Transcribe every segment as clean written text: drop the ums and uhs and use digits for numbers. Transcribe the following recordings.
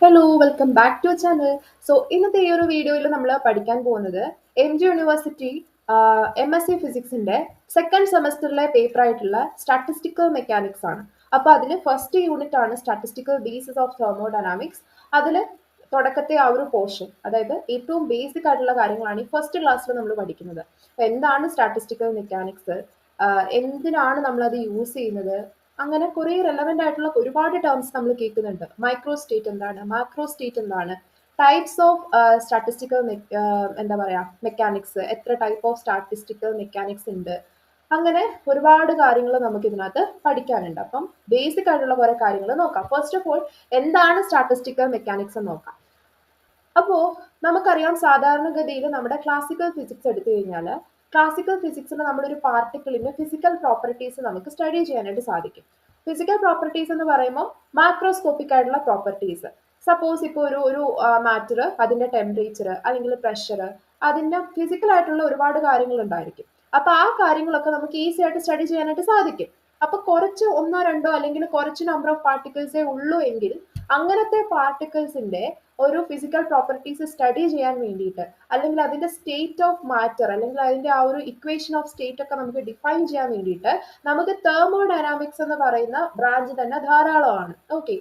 Hello welcome back to channel. So ഇന്നത്തെ ഈ ഒരു വീഡിയോയിൽ നമ്മൾ പഠിക്കാൻ പോകുന്നത് എം ജി യൂണിവേഴ്സിറ്റി MSc ഫിസിക്സിന്റെ സെക്കൻഡ് സെമസ്റ്ററിലെ പേപ്പർ ആയിട്ടുള്ള സ്റ്റാറ്റിസ്റ്റിക്കൽ മെക്കാനിക്സ് ആണ്. അപ്പോൾ അതിൽ ഫസ്റ്റ് യൂണിറ്റ് ആണ് സ്റ്റാറ്റിസ്റ്റിക്കൽ ബേസിസ് ഓഫ് തെർമോഡൈനാമിക്സ്. അതിൽ തുടക്കത്തെ ആ ഒരു പോർഷൻ, അതായത് ഏറ്റവും ബേസിക് ആയിട്ടുള്ള കാര്യങ്ങളാണ് ഈ ഫസ്റ്റ് ക്ലാസ്സിൽ നമ്മൾ പഠിക്കുന്നത്. അപ്പോൾ എന്താണ് സ്റ്റാറ്റിസ്റ്റിക്കൽ മെക്കാനിക്സ്, എന്തിനാണ് നമ്മളത് യൂസ് ചെയ്യുന്നത്, അങ്ങനെ കുറെ റെലവെന്റ് ആയിട്ടുള്ള ഒരുപാട് ടേംസ് നമ്മൾ കേൾക്കുന്നുണ്ട്. മൈക്രോ സ്റ്റേറ്റ് എന്താണ്, മാക്രോ സ്റ്റേറ്റ് എന്താണ്, ടൈപ്സ് ഓഫ് സ്റ്റാറ്റിസ്റ്റിക്കൽ എന്താ പറയാ മെക്കാനിക്സ്, എത്ര ടൈപ്പ് ഓഫ് സ്റ്റാറ്റിസ്റ്റിക്കൽ മെക്കാനിക്സ് ഉണ്ട്, അങ്ങനെ ഒരുപാട് കാര്യങ്ങൾ നമുക്ക് ഇതിനകത്ത് പഠിക്കാനുണ്ട്. അപ്പം ബേസിക് ആയിട്ടുള്ള കുറെ കാര്യങ്ങൾ നോക്കാം. ഫസ്റ്റ് ഓഫ് ഓൾ എന്താണ് സ്റ്റാറ്റിസ്റ്റിക്കൽ മെക്കാനിക്സ് എന്ന് നോക്കാം. അപ്പോ നമുക്കറിയാം, സാധാരണഗതിയിൽ നമ്മുടെ ക്ലാസിക്കൽ ഫിസിക്സ് എടുത്തു കഴിഞ്ഞാൽ ക്ലാസിക്കൽ ഫിസിക്സിൽ നമ്മളൊരു പാർട്ടിക്കിളിന്റെ ഫിസിക്കൽ പ്രോപ്പർട്ടീസ് നമുക്ക് സ്റ്റഡി ചെയ്യാനായിട്ട് സാധിക്കും. ഫിസിക്കൽ പ്രോപ്പർട്ടീസ് എന്ന് പറയുമ്പോൾ മാക്രോസ്കോപ്പിക് ആയിട്ടുള്ള പ്രോപ്പർട്ടീസ്. സപ്പോസ് ഇപ്പോൾ ഒരു മാറ്റർ, അതിന്റെ ടെമ്പറേച്ചർ അല്ലെങ്കിൽ പ്രഷർ, അതിന്റെ ഫിസിക്കൽ ആയിട്ടുള്ള ഒരുപാട് കാര്യങ്ങൾ ഉണ്ടായിരിക്കും. അപ്പൊ ആ കാര്യങ്ങളൊക്കെ നമുക്ക് ഈസി ആയിട്ട് സ്റ്റഡി ചെയ്യാനായിട്ട് സാധിക്കും. അപ്പൊ കുറച്ച് ഒന്നോ രണ്ടോ അല്ലെങ്കിൽ കുറച്ച് നമ്പർ ഓഫ് പാർട്ടിക്കിൾസേ ഉള്ളൂ എങ്കിൽ അങ്ങനത്തെ പാർട്ടിക്കിൾസിന്റെ ഒരു ഫിസിക്കൽ പ്രോപ്പർട്ടീസ് സ്റ്റഡി ചെയ്യാൻ വേണ്ടിയിട്ട്, അല്ലെങ്കിൽ അതിന്റെ സ്റ്റേറ്റ് ഓഫ് മാറ്റർ, അല്ലെങ്കിൽ അതിന്റെ ആ ഒരു ഇക്വേഷൻ ഓഫ് സ്റ്റേറ്റ് ഒക്കെ നമുക്ക് ഡിഫൈൻ ചെയ്യാൻ വേണ്ടിയിട്ട് നമുക്ക് തെർമോഡൈനാമിക്സ് എന്ന് പറയുന്ന ബ്രാഞ്ച് തന്നെ ധാരാളമാണ്. ഓക്കെ,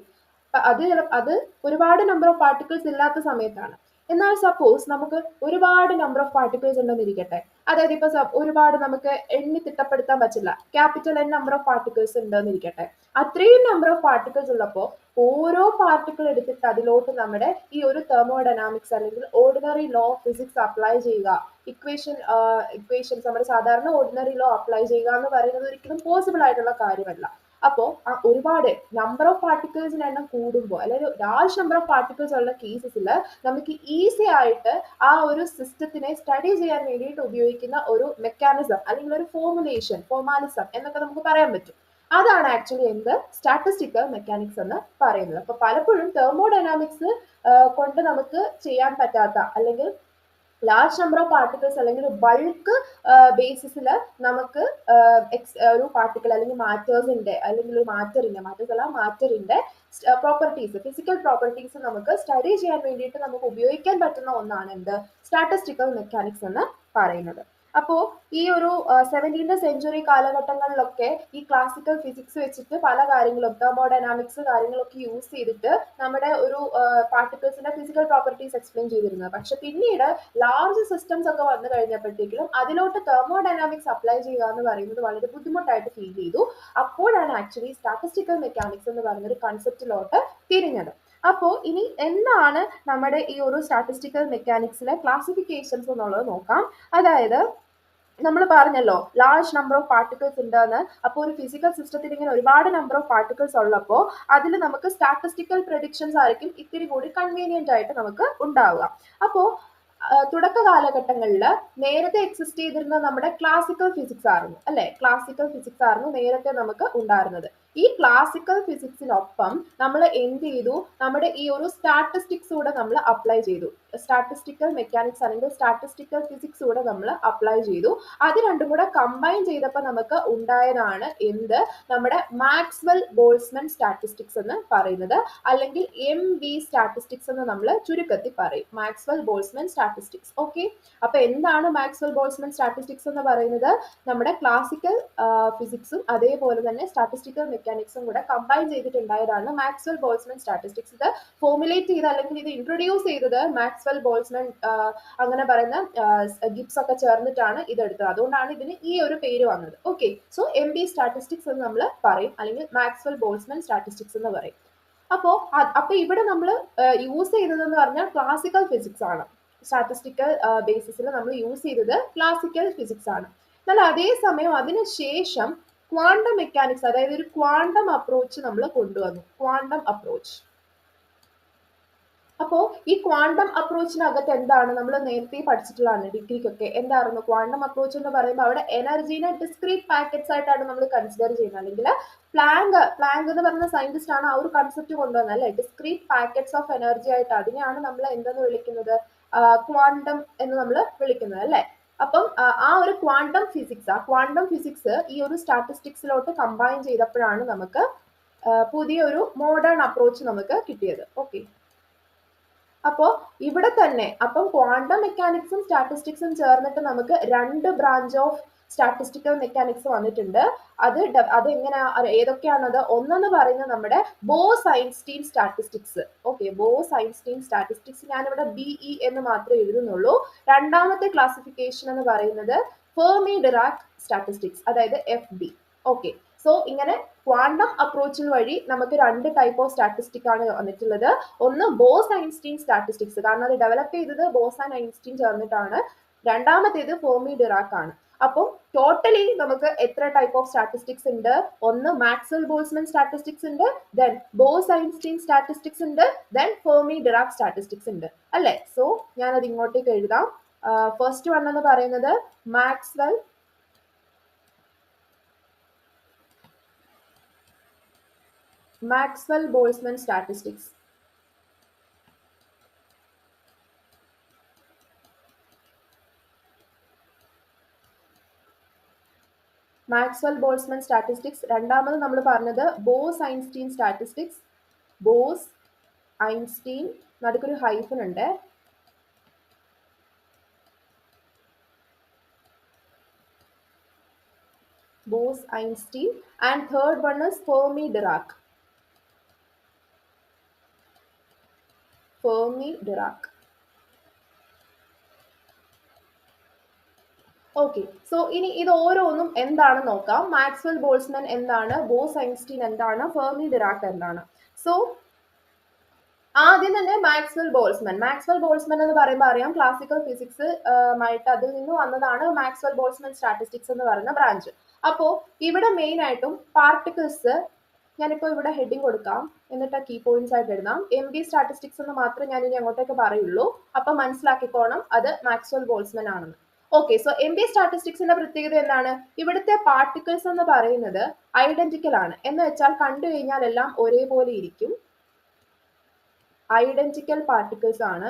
അത് ഒരുപാട് നമ്പർ ഓഫ് പാർട്ടിക്കിൾസ് ഇല്ലാത്ത സമയത്താണ്. എന്നാൽ സപ്പോസ് നമുക്ക് ഒരുപാട് നമ്പർ ഓഫ് പാർട്ടിക്കിൾസ് ഉണ്ടെന്നിരിക്കട്ടെ, അതായത് ഇപ്പൊ ഒരുപാട് നമുക്ക് എണ്ണി തിട്ടപ്പെടുത്താൻ പറ്റില്ല, capital N number of particles ഉണ്ടെന്നിരിക്കട്ടെ. അത്രയും നമ്പർ ഓഫ് പാർട്ടിക്കിൾസ് ഉള്ളപ്പോൾ ഓരോ പാർട്ടിക്കിൾ എടുത്തിട്ട് അതിലോട്ട് നമ്മുടെ ഈ ഒരു തെർമോഡൈനാമിക്സ് അല്ലെങ്കിൽ ordinary law of physics apply ചെയ്യുക, ഇക്വേഷൻസ് നമ്മുടെ സാധാരണ ഓർഡിനറി ലോ അപ്ലൈ ചെയ്യുക എന്ന് പറയുന്നത് ഒരിക്കലും പോസിബിൾ ആയിട്ടുള്ള കാര്യമല്ല. അപ്പോൾ ഒരുപാട് നമ്പർ ഓഫ് പാർട്ടിക്കിൾസിന്റെ എണ്ണം കൂടുമ്പോൾ, അല്ലെങ്കിൽ ലാർജ് നമ്പർ ഓഫ് പാർട്ടിക്കിൾസ് ഉള്ള കേസസിൽ നമുക്ക് ഈസി ആയിട്ട് ആ ഒരു സിസ്റ്റത്തിനെ സ്റ്റഡി ചെയ്യാൻ വേണ്ടിയിട്ട് ഉപയോഗിക്കുന്ന ഒരു മെക്കാനിസം അല്ലെങ്കിൽ ഒരു ഫോർമാലിസം എന്നൊക്കെ നമുക്ക് പറയാൻ പറ്റും. അതാണ് ആക്ച്വലി എന്ത് സ്റ്റാറ്റിസ്റ്റിക്കൽ മെക്കാനിക്സ് എന്ന് പറയുന്നത്. അപ്പൊ പലപ്പോഴും തെർമോഡൈനാമിക്സ് കൊണ്ട് നമുക്ക് ചെയ്യാൻ പറ്റാത്ത, അല്ലെങ്കിൽ ലാർജ് നമ്പർ ഓഫ് പാർട്ടിക്കിൾസ് അല്ലെങ്കിൽ ബൾക്ക് ബേസിസിൽ നമുക്ക് ഒരു പാർട്ടിക്കിൾ അല്ലെങ്കിൽ മാറ്റേഴ്സിന്റെ, അല്ലെങ്കിൽ ഒരു മാറ്ററിന്റെ പ്രോപ്പർട്ടീസ്, ഫിസിക്കൽ പ്രോപ്പർട്ടീസ് നമുക്ക് സ്റ്റഡി ചെയ്യാൻ വേണ്ടിയിട്ട് നമുക്ക് ഉപയോഗിക്കാൻ പറ്റുന്ന ഒന്നാണ് എന്ത് സ്റ്റാറ്റിസ്റ്റിക്കൽ മെക്കാനിക്സ് എന്ന് പറയുന്നത്. അപ്പോ ഈ ഒരു 17th സെഞ്ചുറി കാലഘട്ടങ്ങളിലൊക്കെ ഈ ക്ലാസിക്കൽ ഫിസിക്സ് വെച്ചിട്ട് പല കാര്യങ്ങളും, തെർമോഡൈനാമിക്സ് കാര്യങ്ങളൊക്കെ യൂസ് ചെയ്തിട്ട് നമ്മുടെ ഒരു പാർട്ടിക്കിൾസിന്റെ ഫിസിക്കൽ പ്രോപ്പർട്ടീസ് എക്സ്പ്ലെയിൻ ചെയ്തിരുന്നത്. പക്ഷെ പിന്നീട് ലാർജ് സിസ്റ്റംസ് ഒക്കെ വന്നു കഴിഞ്ഞപ്പോഴത്തേക്കും അതിലോട്ട് തെർമോഡൈനാമിക്സ് അപ്ലൈ ചെയ്യുക എന്ന് പറയുന്നത് വളരെ ബുദ്ധിമുട്ടായിട്ട് ഫീൽ ചെയ്തു. അപ്പോഴാണ് ആക്ച്വലി സ്റ്റാറ്റിസ്റ്റിക്കൽ മെക്കാനിക്സ് എന്ന് പറയുന്ന ഒരു കൺസെപ്റ്റിലോട്ട് തിരിഞ്ഞത്. അപ്പോൾ ഇനി എന്താണ് നമ്മുടെ ഈ ഒരു സ്റ്റാറ്റിസ്റ്റിക്കൽ മെക്കാനിക്സിലെ ക്ലാസിഫിക്കേഷൻസ് എന്നുള്ളത് നോക്കാം. അതായത് നമ്മൾ പറഞ്ഞല്ലോ ലാർജ് നമ്പർ ഓഫ് പാർട്ടിക്കിൾസ് ഉണ്ടെന്ന്. അപ്പോൾ ഒരു ഫിസിക്കൽ സിസ്റ്റത്തിൽ ഇങ്ങനെ ഒരുപാട് നമ്പർ ഓഫ് പാർട്ടിക്കിൾസ് ഉള്ളപ്പോൾ അതിൽ നമുക്ക് സ്റ്റാറ്റിസ്റ്റിക്കൽ പ്രഡിക്ഷൻസ് ആയിരിക്കും ഇത്തിരി കൂടി കൺവീനിയന്റ് ആയിട്ട് നമുക്ക് ഉണ്ടാവുക. അപ്പോൾ തുടക്ക കാലഘട്ടങ്ങളിൽ നേരത്തെ എക്സിസ്റ്റ് ചെയ്തിരുന്ന നമ്മുടെ ക്ലാസിക്കൽ ഫിസിക്സ് ആയിരുന്നു, അല്ലെ? ക്ലാസിക്കൽ ഫിസിക്സ് ആയിരുന്നു നേരത്തെ നമുക്ക് ഉണ്ടായിരുന്നത്. ഈ ക്ലാസിക്കൽ ഫിസിക്സിനൊപ്പം നമ്മൾ എന്ത് ചെയ്തു, നമ്മുടെ ഈ ഒരു സ്റ്റാറ്റിസ്റ്റിക്സ് കൂടെ നമ്മൾ അപ്ലൈ ചെയ്തു. സ്റ്റാറ്റിസ്റ്റിക്കൽ മെക്കാനിക്സ് അല്ലെങ്കിൽ സ്റ്റാറ്റിസ്റ്റിക്കൽ ഫിസിക്സ് കൂടെ നമ്മൾ അപ്ലൈ ചെയ്തു. അത് രണ്ടും കൂടെ കമ്പൈൻ ചെയ്തപ്പോൾ നമുക്ക് ഉണ്ടായതാണ് എന്ത്, നമ്മുടെ മാക്സ്വെൽ ബോൾസ്മാൻ സ്റ്റാറ്റിസ്റ്റിക്സ് എന്ന് പറയുന്നത്, അല്ലെങ്കിൽ MB സ്റ്റാറ്റിസ്റ്റിക്സ് എന്ന് നമ്മൾ ചുരുക്കത്തിൽ പറയും, മാക്സ്വെൽ ബോൾസ്മാൻ സ്റ്റാറ്റിസ്റ്റിക്സ്. ഓക്കെ, അപ്പൊ എന്താണ് മാക്സ്വെൽ ബോൾസ്മാൻ സ്റ്റാറ്റിസ്റ്റിക്സ് എന്ന് പറയുന്നത്? നമ്മുടെ ക്ലാസിക്കൽ ഫിസിക്സും അതേപോലെ തന്നെ സ്റ്റാറ്റിസ്റ്റിക്കൽ മെക്കാനിക്സും കൂടെ കമ്പൈൻ ചെയ്തിട്ടുണ്ടായതാണ് മാക്സ്വെൽ ബോൾസ്മാൻ സ്റ്റാറ്റിസ്റ്റിക്സ്. ഇത് ഫോർമുലേറ്റ് ചെയ്ത് അല്ലെങ്കിൽ ഇത് ഇൻട്രൊഡ്യൂസ് ചെയ്തത് മാക്സ്വെൽ ബോൾസ്മാൻ അങ്ങനെ പറയുന്ന ഗിബ്സ് ഒക്കെ ചേർന്നിട്ടാണ് ഇതെടുത്തത്. അതുകൊണ്ടാണ് ഇതിന് ഈ ഒരു പേര് വന്നത്. ഓക്കെ, സോ MB സ്റ്റാറ്റിസ്റ്റിക്സ് എന്ന് നമ്മൾ പറയും, അല്ലെങ്കിൽ മാക്സ്വെൽ ബോൾസ്മാൻ സ്റ്റാറ്റിസ്റ്റിക്സ് എന്ന് പറയും. അപ്പൊ ഇവിടെ നമ്മൾ യൂസ് ചെയ്തതെന്ന് പറഞ്ഞാൽ ക്ലാസിക്കൽ ഫിസിക്സ് ആണ്. സ്റ്റാറ്റിസ്റ്റിക്കൽ ബേസിസിൽ നമ്മൾ യൂസ് ചെയ്തത് ക്ലാസിക്കൽ ഫിസിക്സ് ആണ്. എന്നാൽ അതേസമയം അതിനുശേഷം ക്വാണ്ടം മെക്കാനിക്സ്, അതായത് ഒരു ക്വാണ്ടം അപ്രോച്ച് നമ്മൾ കൊണ്ടുവന്നു. Quantum approach. അപ്പോൾ ഈ ക്വാണ്ടം അപ്രോച്ചിനകത്ത് എന്താണ്, നമ്മൾ നേരത്തെ പഠിച്ചിട്ടുള്ളതാണ് ഡിഗ്രിക്കൊക്കെ. എന്തായിരുന്നു ക്വാണ്ടം അപ്രോച്ച് എന്ന് പറയുമ്പോൾ അവിടെ എനർജീനെ ഡിസ്ക്രീറ്റ് പാക്കറ്റ്സ് ആയിട്ടാണ് നമ്മൾ കൺസിഡർ ചെയ്യുന്നത്. അല്ലെങ്കിൽ പ്ലാങ്ക് എന്ന് പറയുന്ന സയന്റിസ്റ്റ് ആണ് ആ ഒരു കൺസെപ്റ്റ് കൊണ്ടുവന്നത്, അല്ലെ? ഡിസ്ക്രീറ്റ് പാക്കറ്റ്സ് ഓഫ് എനർജി ആയിട്ട് അതിനെയാണ് നമ്മൾ എന്തെന്ന് വിളിക്കുന്നത്, ക്വാണ്ടം എന്ന് നമ്മൾ വിളിക്കുന്നത്, അല്ലെ? അപ്പം ആ ഒരു ക്വാണ്ടം ഫിസിക്സ് ഈ ഒരു സ്റ്റാറ്റിസ്റ്റിക്സിലോട്ട് കമ്പൈൻ ചെയ്തപ്പോഴാണ് നമുക്ക് പുതിയ ഒരു മോഡേൺ അപ്രോച്ച് നമുക്ക് കിട്ടിയത്. ഓക്കെ, അപ്പോൾ ഇവിടെ തന്നെ അപ്പം ക്വാണ്ടം മെക്കാനിക്സും സ്റ്റാറ്റിസ്റ്റിക്സും ചേർന്നിട്ട് നമുക്ക് 2 ബ്രാഞ്ച് ഓഫ് സ്റ്റാറ്റിസ്റ്റിക്കൽ മെക്കാനിക്സ് വന്നിട്ടുണ്ട്. അതെങ്ങനെയാ, ഏതൊക്കെയാണത്? ഒന്നെന്ന് പറയുന്നത് നമ്മുടെ Bose-Einstein statistics. Okay, Bose-Einstein statistics ഞാനിവിടെ BE എന്ന് മാത്രമേ എഴുതുന്നുള്ളൂ. രണ്ടാമത്തെ ക്ലാസിഫിക്കേഷൻ എന്ന് പറയുന്നത് ഫെർമി ഡിറാക് സ്റ്റാറ്റിസ്റ്റിക്സ്, അതായത് FD. ഓക്കെ, സോ ഇങ്ങനെ ക്വാണ്ടം അപ്രോച്ച് വഴി നമുക്ക് 2 ടൈപ്പ് ഓഫ് സ്റ്റാറ്റിസ്റ്റിക് ആണ് വന്നിട്ടുള്ളത്. ഒന്ന് ബോസ്-ഐൻസ്റ്റീൻ സ്റ്റാറ്റിസ്റ്റിക്സ്, കാരണം അത് ഡെവലപ്പ് ചെയ്തത് ബോസ് ആൻഡ് ഐൻസ്റ്റീൻ ചേർന്നിട്ടാണ്. രണ്ടാമത്തേത് ഫെർമി ഡിറാക് ആണ്. അപ്പോൾ ടോട്ടലി നമുക്ക് എത്ര ടൈപ്പ് ഓഫ് സ്റ്റാറ്റിസ്റ്റിക്സ് ഉണ്ട്? ഒന്ന് മാക്സ്വെൽ ബോൾസ്മാൻ സ്റ്റാറ്റിസ്റ്റിക്സ് ഉണ്ട്, ദെൻ ബോസ്-ഐൻസ്റ്റീൻ സ്റ്റാറ്റിസ്റ്റിക്സ് ഉണ്ട്, ദെൻ ഫെർമി ഡിറാക് സ്റ്റാറ്റിസ്റ്റിക്സ് ഉണ്ട്, അല്ലേ? സോ ഞാനത് ഇങ്ങോട്ടേക്ക് എഴുതാം. ഫസ്റ്റ് വൺ എന്ന് പറയുന്നത് Maxwell Boltzmann statistics. Maxwell Boltzmann statistics. രണ്ടാമത് നമ്മൾ പറഞ്ഞത് ബോസ്-ഐൻസ്റ്റീൻ സ്റ്റാറ്റിസ്റ്റിക്സ്. ബോസ്-ഐൻസ്റ്റീൻ, നടുക്കൊരു ഹൈഫൻ ഉണ്ട്. Bose-Einstein, and third one is Fermi Dirac. Okay, so ഇനി ഇത് ഓരോന്നും എന്താണെന്ന് നോക്കാം. മാക്സ്വെൽ ബോൾസ്മാൻ എന്താണ്, ബോസ്-ഐൻസ്റ്റീൻ എന്താണ്, ഫെർമി ഡിറാക് എന്താണ്? സോ ആദ്യം തന്നെ മാക്സ്വെൽ ബോൾസ്മാൻ എന്ന് പറയുമ്പോൾ അറിയാം, ക്ലാസിക്കൽ ഫിസിക്സ് ആയിട്ട് അതിൽ നിന്ന് വന്നതാണ് മാക്സ്വെൽ ബോൾസ്മാൻ സ്റ്റാറ്റിസ്റ്റിക്സ് എന്ന് പറയുന്ന ബ്രാഞ്ച്. അപ്പോൾ ഇവിടെ മെയിൻ ആയിട്ടും പാർട്ടിക്കിൾസ്, ഞാനിപ്പോൾ ഇവിടെ ഹെഡിങ് കൊടുക്കാം, എന്നിട്ട് കീ പോയിന്റ്സ് ആയിട്ട് എഴുതാം. MD സ്റ്റാറ്റിസ്റ്റിക്സ് എന്ന് മാത്രമേ ഞാൻ ഇനി അങ്ങോട്ടേക്ക് പറയുള്ളൂ. അപ്പൊ മനസ്സിലാക്കിക്കോണം അത് മാക്സ്വെൽ ബോൾസ്മാൻ ആണെന്ന്. ഓക്കെ, സോ MD സ്റ്റാറ്റിസ്റ്റിക്സിന്റെ പ്രത്യേകത എന്താണ്? ഇവിടുത്തെ പാർട്ടിക്കിൾസ് എന്ന് പറയുന്നത് ഐഡന്റിക്കൽ ആണ്. എന്ന് വെച്ചാൽ കണ്ടു കഴിഞ്ഞാൽ എല്ലാം ഒരേപോലെ ഇരിക്കും. ഐഡന്റിക്കൽ പാർട്ടിക്കിൾസ് ആണ്.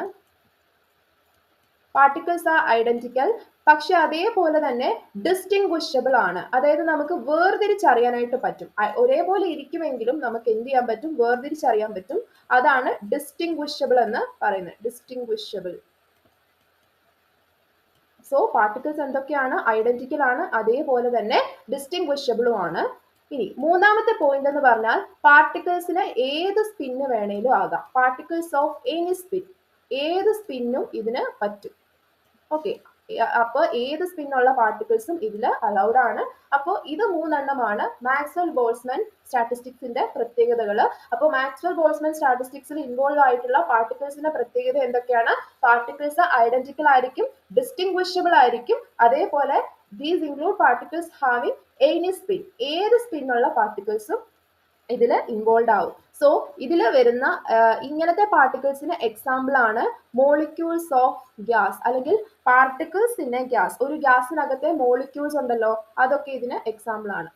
പാർട്ടിക്കിൾസ് ആർ ഐഡന്റിക്കൽ, പക്ഷെ അതേപോലെ തന്നെ ഡിസ്റ്റിങ്വിഷബിൾ ആണ്. അതായത് നമുക്ക് വേർതിരിച്ചറിയാനായിട്ട് പറ്റും. ഒരേപോലെ ഇരിക്കുമെങ്കിലും നമുക്ക് എന്ത് ചെയ്യാൻ പറ്റും? വേർതിരിച്ചറിയാൻ പറ്റും. അതാണ് ഡിസ്റ്റിങ്വിഷബിൾ എന്ന് പറയുന്നത്. ഡിസ്റ്റിങ്വിഷബിൾ. സോ പാർട്ടിക്കിൾസ് എന്തൊക്കെയാണ്? ഐഡന്റിക്കൽ ആണ്, അതേപോലെ തന്നെ ഡിസ്റ്റിങ്വിഷബിളും ആണ്. ഇനി മൂന്നാമത്തെ പോയിന്റ് എന്ന് പറഞ്ഞാൽ പാർട്ടിക്കിൾസിന് ഏത് സ്പിന്ന് വേണേലും ആകാം. പാർട്ടിക്കിൾസ് ഓഫ് എനി സ്പിൻ, ഏത് സ്പിന്നും ഇതിന് പറ്റും. ഓക്കെ, അപ്പോൾ ഏത് സ്പിന്നുള്ള പാർട്ടിക്കിൾസും ഇതിൽ അലൗഡ് ആണ്. അപ്പോൾ ഇത് മൂന്നെണ്ണമാണ് മാക്സ്വെൽ ബോൾസ്മാൻ സ്റ്റാറ്റിസ്റ്റിക്സിന്റെ പ്രത്യേകതകൾ. അപ്പോൾ മാക്സ്വെൽ ബോൾസ്മാൻ സ്റ്റാറ്റിസ്റ്റിക്സിൽ ഇൻവോൾവ് ആയിട്ടുള്ള പാർട്ടിക്കിൾസിന്റെ പ്രത്യേകത എന്തൊക്കെയാണ്? പാർട്ടിക്കിൾസ് ഐഡന്റിക്കൽ ആയിരിക്കും, ഡിസ്റ്റിങ്വിഷബിൾ ആയിരിക്കും, അതേപോലെ these include particles having any spin, ഏത് സ്പിന്നുള്ള പാർട്ടിക്കിൾസും ഇതിൽ ഇൻവോൾവ് ആവും. സോ ഇതിൽ വരുന്ന ഇങ്ങനത്തെ പാർട്ടിക്കിൾസിന് എക്സാമ്പിൾ ആണ് മോളിക്യൂൾസ് ഓഫ് ഗ്യാസ്, അല്ലെങ്കിൽ പാർട്ടിക്കിൾസ് ഇൻ എ ഗ്യാസ്. ഒരു ഗ്യാസിനകത്തെ മോളിക്യൂൾസ് ഉണ്ടല്ലോ, അതൊക്കെ ഇതിന് എക്സാമ്പിൾ ആണ്.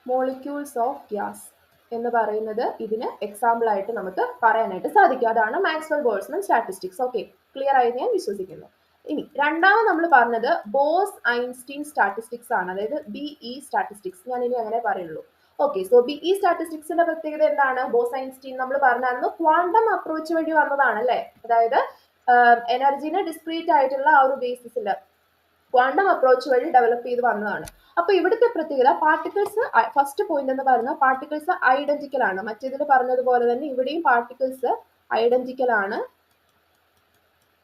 മോളിക്യൂൾസ് ഓഫ് ഗ്യാസ് എന്ന് പറയുന്നത് ഇതിന് എക്സാമ്പിൾ ആയിട്ട് നമുക്ക് പറയാനായിട്ട് സാധിക്കും. അതാണ് Maxwell Boltzmann statistics. Okay, clear ആയി ഞാൻ വിശ്വസിക്കുന്നു. ഇനി രണ്ടാമത് നമ്മൾ പറഞ്ഞത് ബോസ്-ഐൻസ്റ്റീൻ സ്റ്റാറ്റിസ്റ്റിക്സ് ആണ്, അതായത് BE സ്റ്റാറ്റിസ്റ്റിക്സ്. ഞാൻ ഇനി അങ്ങനെ പറയുള്ളൂ. ഓക്കെ, സോ BE സ്റ്റാറ്റിസ്റ്റിക്സിന്റെ പ്രത്യേകത എന്താണ്? ബോസ്-ഐൻസ്റ്റീൻ നമ്മൾ പറഞ്ഞായിരുന്നു ക്വാണ്ടം അപ്രോച്ച് വഴി വന്നതാണ്, അല്ലേ? അതായത് എനർജിനെ ഡിസ്ക്രീറ്റ് ആയിട്ടുള്ള ആ ഒരു ബേസിസിൽ ക്വാണ്ടം അപ്രോച്ച് വഴി ഡെവലപ്പ് ചെയ്ത് വന്നതാണ്. അപ്പൊ ഇവിടുത്തെ പ്രത്യേകത പാർട്ടിക്കിൾസ്, ഫസ്റ്റ് പോയിന്റ് എന്ന് പറയുന്നത് പാർട്ടിക്കിൾസ് ഐഡന്റിക്കൽ ആണ്. മറ്റേതിൽ പറഞ്ഞതുപോലെ തന്നെ ഇവിടെയും പാർട്ടിക്കിൾസ് ഐഡന്റിക്കൽ ആണ്.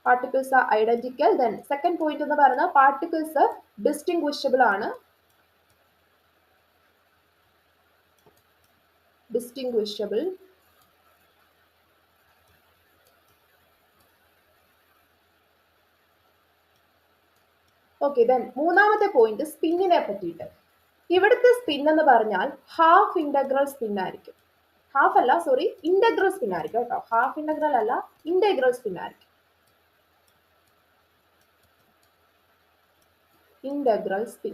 Particles R identical. Then second point എന്ന് പറയുന്നത് പാർട്ടിക്കിൾസ് ഡിസ്റ്റിങ്വിഷബിൾ ആണ്. ഡിസ്റ്റിങ്വിഷബിൾ. ഓക്കെ, ദെൻ മൂന്നാമത്തെ പോയിന്റ് സ്പിന്നിനെ പറ്റിയിട്ട്. ഇവിടുത്തെ സ്പിൻ എന്ന് പറഞ്ഞാൽ ഹാഫ് ഇന്റഗ്രൽ സ്പിൻ ആയിരിക്കും. ഹാഫ് അല്ല, സോറി, ഇന്റഗ്രൽ സ്പിൻ ആയിരിക്കും കേട്ടോ. ഹാഫ് ഇന്റഗ്രൽ അല്ല, ഇന്റഗ്രൽ സ്പിൻ ആയിരിക്കും. Integral spin.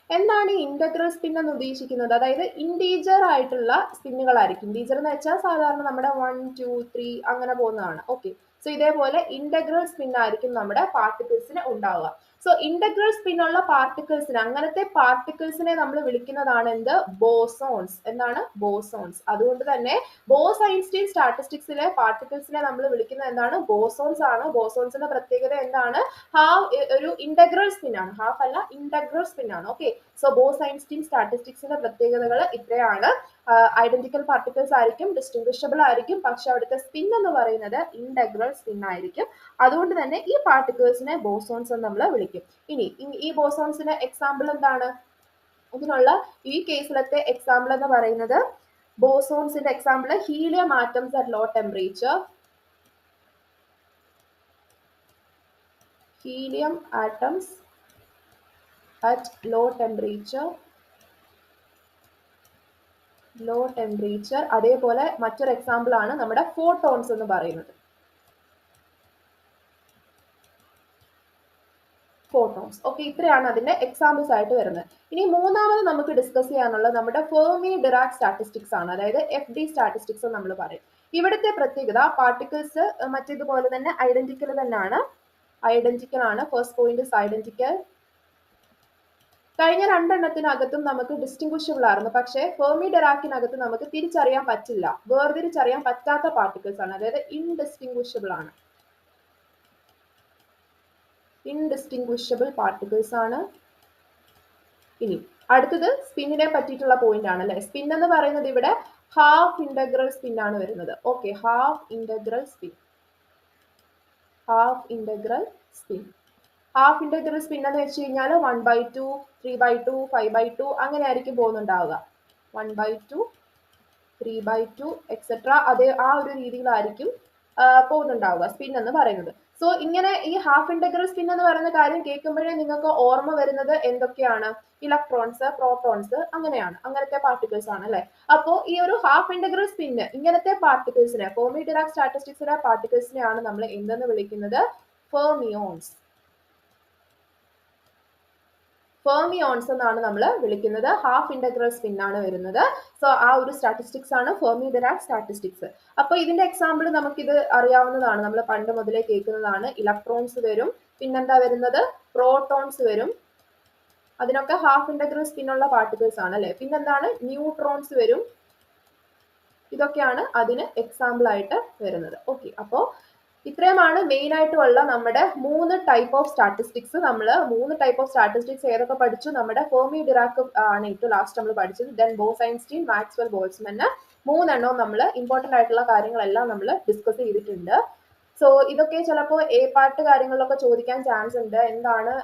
എന്താണ് ഈ ഇന്റഗ്രൽ സ്പിൻ എന്ന് ഉദ്ദേശിക്കുന്നത്? അതായത് ഇന്റീജർ ആയിട്ടുള്ള സ്പിന്നുകളായിരിക്കും. ഇന്റീജർ എന്ന് വെച്ചാൽ സാധാരണ നമ്മുടെ 1, 2, 3 അങ്ങനെ പോകുന്നതാണ്. ഓക്കെ, സോ ഇതേപോലെ ഇന്റഗ്രൽ സ്പിൻ ആയിരിക്കും നമ്മുടെ പാർട്ടിക്കിൾസിന് ഉണ്ടാവുക. സോ ഇന്റഗ്രൽ സ്പിൻ ഉള്ള പാർട്ടിക്കിൾസിന്, അങ്ങനത്തെ പാർട്ടിക്കിൾസിനെ നമ്മൾ വിളിക്കുന്നതാണ് എന്ത്? ബോസോൺസ്. എന്താണ്? ബോസോൺസ്. അതുകൊണ്ട് തന്നെ ബോസ്-ഐൻസ്റ്റീൻ സ്റ്റാറ്റിസ്റ്റിക്സിലെ പാർട്ടിക്കിൾസിനെ നമ്മൾ വിളിക്കുന്നത് എന്താണ്? ബോസോൺസ് ആണ്. ബോസോൺസിന്റെ പ്രത്യേകത എന്താണ്? ഒരു ഇന്റഗ്രൽ സ്പിൻ ആണ്. ഹാഫ് അല്ല, ഇന്റഗ്രൽ സ്പിൻ ആണ്. ഓക്കെ, സോ ബോസ്-ഐൻസ്റ്റീൻ സ്റ്റാറ്റിസ്റ്റിക്സിന്റെ പ്രത്യേകതകൾ ഇത്രയാണ്. ഐഡന്റിക്കൽ പാർട്ടിക്കിൾസ് ആയിരിക്കും, ഡിസ്റ്റിങ്വിഷബിൾ ആയിരിക്കും, പക്ഷെ അവിടുത്തെ സ്പിൻ എന്ന് പറയുന്നത് ഇന്റഗ്രൽ സ്പിൻ ആയിരിക്കും. അതുകൊണ്ട് തന്നെ ഈ പാർട്ടിക്കിൾസിനെ ബോസോൺസ് എന്ന് നമ്മൾ വിളിക്കും. ഇനി ഈ ബോസോൺസിന്റെ എക്സാമ്പിൾ എന്താണ്? ഇതിനുള്ള ഈ കേസിലത്തെ എക്സാമ്പിൾ എന്ന് പറയുന്നത്, ബോസോൺസിന്റെ example helium atoms at low temperature, helium atoms at low temperature, അതേപോലെ മറ്റൊരു എക്സാമ്പിൾ ആണ് നമ്മുടെ ഫോട്ടോൺസ് എന്ന് പറയുന്നത്. ഫോട്ടോൺസ്. ഓക്കെ, ഇത്രയാണ് അതിന്റെ എക്സാമ്പിൾസ് ആയിട്ട് വരുന്നത്. ഇനി മൂന്നാമത് നമുക്ക് ഡിസ്കസ് ചെയ്യാനുള്ളത് നമ്മുടെ ഫെർമി ഡിറാക് സ്റ്റാറ്റിസ്റ്റിക്സ് ആണ്, അതായത് FD സ്റ്റാറ്റിസ്റ്റിക്സ് നമ്മൾ പറയും. ഇവിടുത്തെ പ്രത്യേകത, പാർട്ടിക്കിൾസ് മറ്റേതുപോലെ തന്നെ ഐഡന്റിക്കൽ തന്നെയാണ്. ഐഡന്റിക്കൽ ആണ്. First point is identical. കഴിഞ്ഞ രണ്ടെണ്ണത്തിനകത്തും നമുക്ക് ഡിസ്റ്റിങ്വിഷബിൾ ആയിരുന്നു, പക്ഷേ ഫെർമി ഡിറാക്കിനകത്ത് നമുക്ക് തിരിച്ചറിയാൻ പറ്റില്ല, വേർതിരിച്ചറിയാൻ പറ്റാത്ത പാർട്ടിക്കിൾസ് ആണ്, അതായത് ഇൻഡിസ്റ്റിങ്വിഷബിൾ ആണ്. ഇൻഡിസ്റ്റിങ്വിഷബിൾ പാർട്ടിക്കിൾസ് ആണ്. ഇനി അടുത്തത് സ്പിന്നിനെ പറ്റിയിട്ടുള്ള പോയിന്റ് ആണ് അല്ലെ. സ്പിൻ എന്ന് പറയുന്നത് ഇവിടെ ഹാഫ് ഇന്റഗ്രൽ സ്പിൻ ആണ് വരുന്നത്. Okay, half integral spin. Half integral spin എന്ന് വെച്ച് കഴിഞ്ഞാൽ 1/2, 3/2, 5/2 അങ്ങനെ ആയിരിക്കും പോകുന്നുണ്ടാവുക. 1/2, 3/2 എക്സെട്ര, അതേ ആ ഒരു രീതിയിലായിരിക്കും പോകുന്നുണ്ടാവുക സ്പിൻ എന്ന് പറയുന്നത്. സോ ഇങ്ങനെ ഈ ഹാഫ് ഇന്റഗ്രൽ സ്പിൻ എന്ന് പറയുന്ന കാര്യം കേൾക്കുമ്പോഴേ നിങ്ങൾക്ക് ഓർമ്മ വരുന്നത് എന്തൊക്കെയാണ്? ഇലക്ട്രോൺസ്, പ്രോട്ടോൺസ്, അങ്ങനത്തെ പാർട്ടിക്കിൾസ് ആണ് അല്ലെ. അപ്പോൾ ഈ ഒരു ഹാഫ് ഇന്റഗ്രൽ സ്പിന്ന്, ഇങ്ങനത്തെ പാർട്ടിക്കിൾസിനെ, ഫെർമി ഡിറാക് സ്റ്റാറ്റിസ്റ്റിക്സിലെ പാർട്ടിക്കിൾസിനെയാണ് നമ്മൾ എന്തെന്ന് വിളിക്കുന്നത്? ഫെർമിയോൺസ്. ഫെർമിയോൺസ് എന്നാണ് നമ്മൾ വിളിക്കുന്നത്. ഹാഫ് ഇന്റഗ്രൽ സ്പിൻ ആണ് വരുന്നത്. സോ ആ ഒരു സ്റ്റാറ്റിസ്റ്റിക്സ് ആണ് ഫെർമി ഡിറാക് സ്റ്റാറ്റിസ്റ്റിക്സ്. അപ്പോൾ ഇതിന്റെ എക്സാമ്പിൾ നമുക്കിത് അറിയാവുന്നതാണ്, നമ്മൾ പണ്ട് മുതലേ കേൾക്കുന്നതാണ്. ഇലക്ട്രോൺസ് വരും, പിന്നെന്താ വരുന്നത്? പ്രോട്ടോൺസ് വരും. അതിനൊക്കെ ഹാഫ് ഇന്റഗ്രൽ സ്പിൻ ഉള്ള പാർട്ടിക്കിൾസ് ആണ് അല്ലെ. പിന്നെന്താണ്? ന്യൂട്രോൺസ് വരും. ഇതൊക്കെയാണ് അതിന് എക്സാമ്പിൾ ആയിട്ട് വരുന്നത്. ഓക്കെ, അപ്പോൾ ഇത്രയുമാണ് മെയിൻ ആയിട്ടുള്ള നമ്മുടെ 3 ടൈപ്പ് ഓഫ് സ്റ്റാറ്റിസ്റ്റിക്സ്. നമ്മൾ 3 ടൈപ്പ് ഓഫ് സ്റ്റാറ്റിസ്റ്റിക്സ് ഏതൊക്കെ പഠിച്ചു? നമ്മുടെ ഫെർമി ഡിറാക് ആണ് ഏറ്റവും ലാസ്റ്റ് നമ്മൾ പഠിച്ചത്. ദെൻ ബോസ്-ഐൻസ്റ്റീൻ, മാക്സ്വെൽ, ബോൾട്സ്മാൻ, 3 നമ്മൾ ഇമ്പോർട്ടന്റ് ആയിട്ടുള്ള കാര്യങ്ങളെല്ലാം നമ്മൾ ഡിസ്കസ് ചെയ്തിട്ടുണ്ട്. സോ ഇതൊക്കെ ചിലപ്പോൾ പാർട്ട് കാര്യങ്ങളിലൊക്കെ ചോദിക്കാൻ ചാൻസ് ഉണ്ട്. എന്താണ്